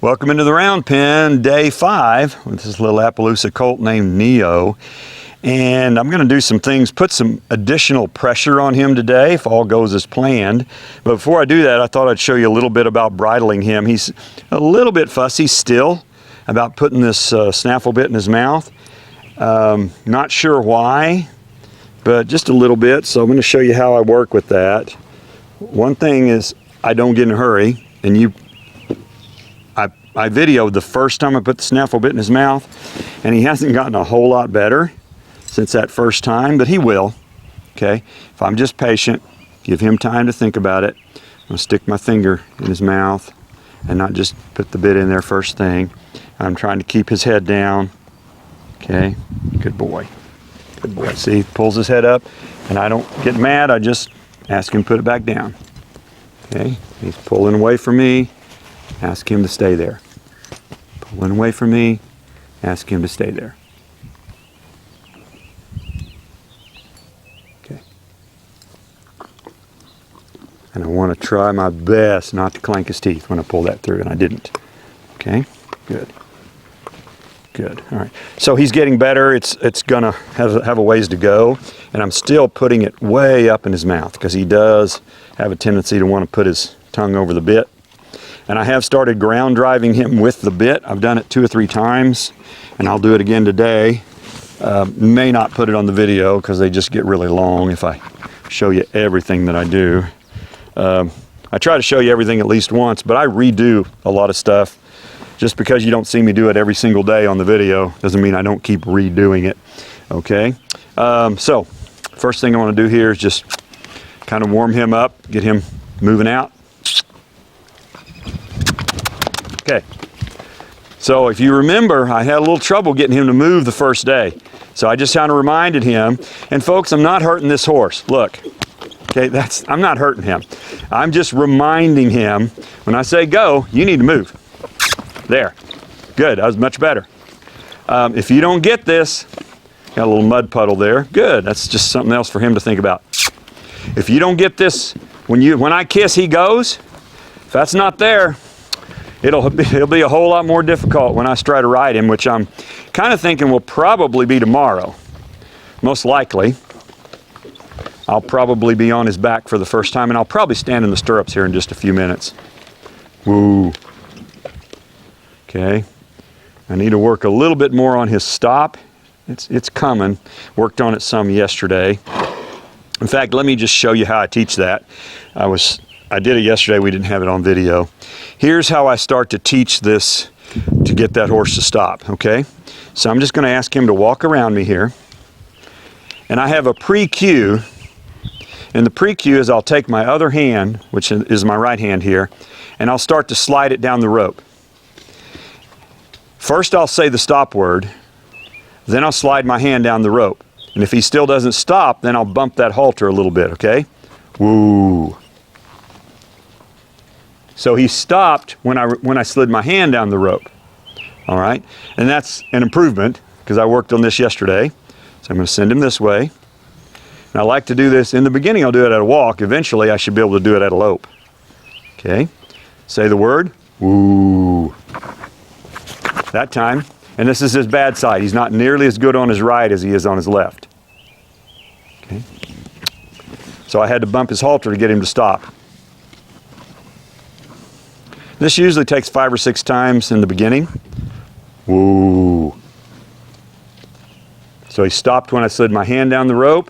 Welcome into the round pen, day 5, with this little Appaloosa colt named Neo. And I'm going to do some things, put some additional pressure on him today if all goes as planned. But before I do that, I thought I'd show you a little bit about bridling him. He's a little bit fussy still about putting this snaffle bit in his mouth. Not sure why, but just a little bit. So I'm going to show you how I work with that. One thing is I don't get in a hurry, and I videoed the first time I put the snaffle bit in his mouth, and he hasn't gotten a whole lot better since that first time, but he will, okay? If I'm just patient, give him time to think about it. I'm gonna stick my finger in his mouth and not just put the bit in there first thing. I'm trying to keep his head down, okay? Good boy, good boy. See, he pulls his head up, and I don't get mad, I just ask him to put it back down, okay? He's pulling away from me, ask him to stay there. Pulling away from me, ask him to stay there. Okay. And I want to try my best not to clank his teeth when I pull that through, and I didn't. Okay, good. Good, all right. So he's getting better. It's gonna have a ways to go, and I'm still putting it way up in his mouth because he does have a tendency to want to put his tongue over the bit. And I have started ground driving him with the bit. I've done it 2 or 3 times, and I'll do it again today. May not put it on the video because they just get really long if I show you everything that I do. I try to show you everything at least once, but I redo a lot of stuff. Just because you don't see me do it every single day on the video doesn't mean I don't keep redoing it, okay? So, first thing I want to do here is just kind of warm him up, get him moving out. Okay, so if you remember, I had a little trouble getting him to move the first day. So I just kind of reminded him, and folks, I'm not hurting this horse. Look, okay, I'm not hurting him. I'm just reminding him, when I say go, you need to move. There, good, that was much better. If you don't get this, got a little mud puddle there, good, that's just something else for him to think about. If you don't get this, when I kiss, he goes. If that's not there, it'll be a whole lot more difficult when I try to ride him, which I'm kind of thinking will probably be tomorrow. Most likely. I'll probably be on his back for the first time, and I'll probably stand in the stirrups here in just a few minutes. Woo. Okay. I need to work a little bit more on his stop. It's coming. Worked on it some yesterday. In fact, let me just show you how I teach that. I did it yesterday, we didn't have it on video. Here's how I start to teach this to get that horse to stop, okay? So I'm just gonna ask him to walk around me here. And I have a pre-cue, and the pre-cue is I'll take my other hand, which is my right hand here, and I'll start to slide it down the rope. First I'll say the stop word, then I'll slide my hand down the rope. And if he still doesn't stop, then I'll bump that halter a little bit, okay? Woo. So he stopped when I slid my hand down the rope, all right? And that's an improvement because I worked on this yesterday. So I'm going to send him this way. And I like to do this, in the beginning I'll do it at a walk. Eventually I should be able to do it at a lope. Okay, say the word, woo. That time, and this is his bad side. He's not nearly as good on his right as he is on his left. Okay, so I had to bump his halter to get him to stop. This usually takes 5 or 6 times in the beginning. Woo. So he stopped when I slid my hand down the rope.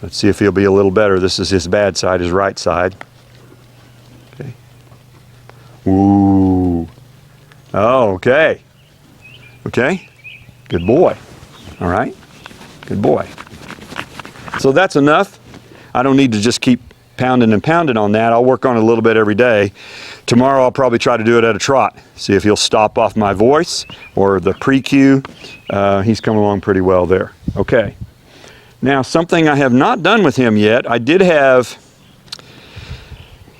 Let's see if he'll be a little better. This is his bad side, his right side. Okay. Woo. Oh, okay. Okay. Good boy. All right. Good boy. So that's enough. I don't need to just keep pounding and pounding on that. I'll work on it a little bit every day. Tomorrow I'll probably try to do it at a trot. See if he'll stop off my voice or the pre-cue. He's coming along pretty well there. Okay. Now something I have not done with him yet. I did have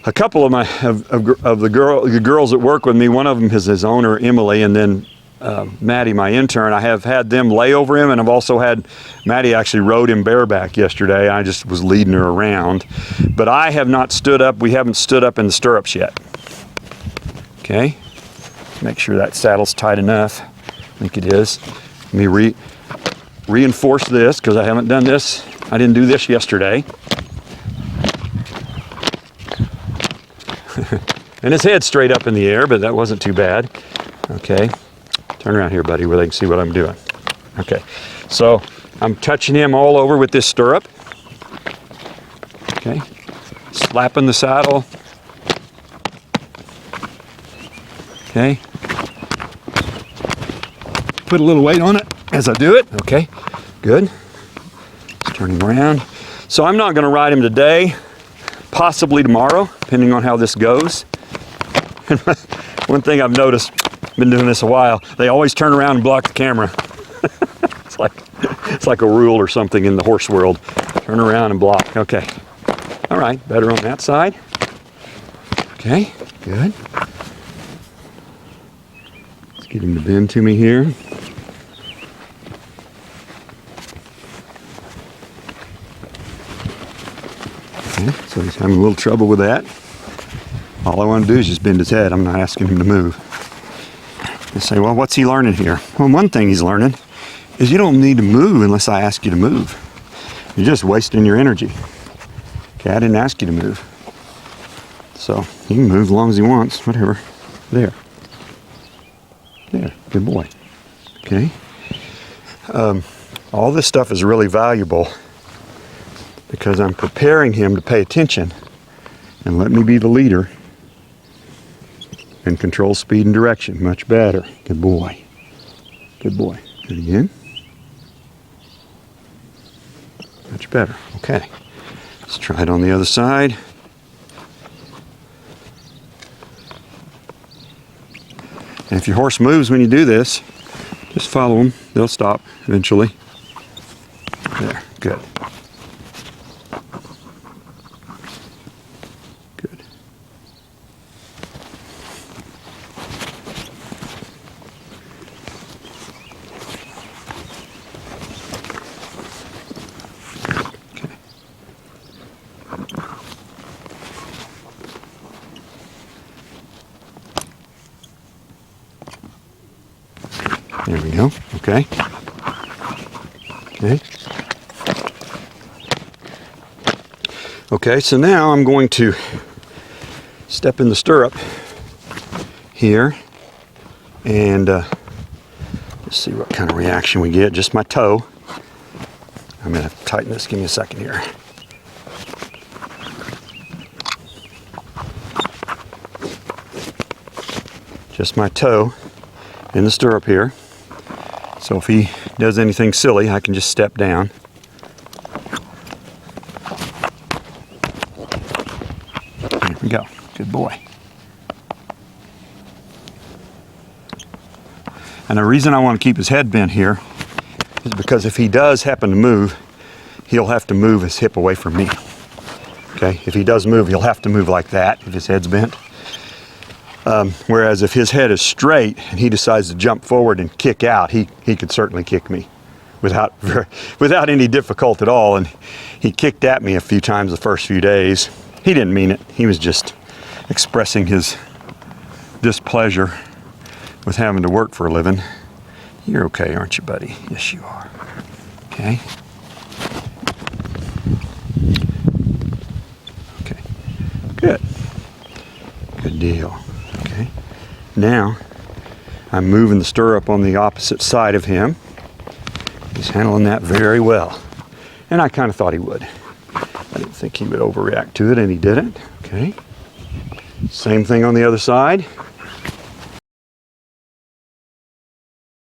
a couple of the girls that work with me. One of them is his owner, Emily, and then Maddie, my intern, I have had them lay over him, and I've also had Maddie actually rode him bareback yesterday. I just was leading her around. But I have not stood up. We haven't stood up in the stirrups yet. Okay. Make sure that saddle's tight enough. I think it is. Let me reinforce this because I haven't done this. I didn't do this yesterday. And his head's straight up in the air, but that wasn't too bad. Okay. Turn around here, buddy, where they can see what I'm doing. Okay. So I'm touching him all over with this stirrup. Okay. Slapping the saddle. Okay. Put a little weight on it as I do it. Okay. Good. Let's turn him around. So I'm not going to ride him today, possibly tomorrow, depending on how this goes. One thing I've noticed, been doing this a while, they always turn around and block the camera. It's like a rule or something in the horse world. Turn around and block. Okay. All right, better on that side. Okay, good. Let's get him to bend to me here. Okay, so he's having a little trouble with that. All I want to do is just bend his head. I'm not asking him to move. They say, well, what's he learning here? Well, one thing he's learning is you don't need to move unless I ask you to move. You're just wasting your energy. Okay, I didn't ask you to move. So he can move as long as he wants, whatever. There. There, good boy. Okay. All this stuff is really valuable because I'm preparing him to pay attention and let me be the leader and control speed and direction much better. Good boy. Good boy. Do it again. Much better. Okay. Let's try it on the other side. And if your horse moves when you do this, just follow them. They'll stop eventually. There. Good. Good. There we go. Okay. Okay. Okay, so now I'm going to step in the stirrup here and let's see what kind of reaction we get. Just my toe. I'm going to tighten this. Give me a second here. Just my toe in the stirrup here. So if he does anything silly, I can just step down. There we go. Good boy. And the reason I want to keep his head bent here is because if he does happen to move, he'll have to move his hip away from me. Okay? If he does move, he'll have to move like that if his head's bent. Whereas if his head is straight and he decides to jump forward and kick out, he could certainly kick me without any difficulty at all. And he kicked at me a few times the first few days. He didn't mean it. He was just expressing his displeasure with having to work for a living. You're okay, aren't you, buddy? Yes, you are. Okay. Okay. Good. Good deal. Okay. Now, I'm moving the stirrup on the opposite side of him. He's handling that very well. And I kind of thought he would. I didn't think he would overreact to it, and he didn't. Okay. Same thing on the other side.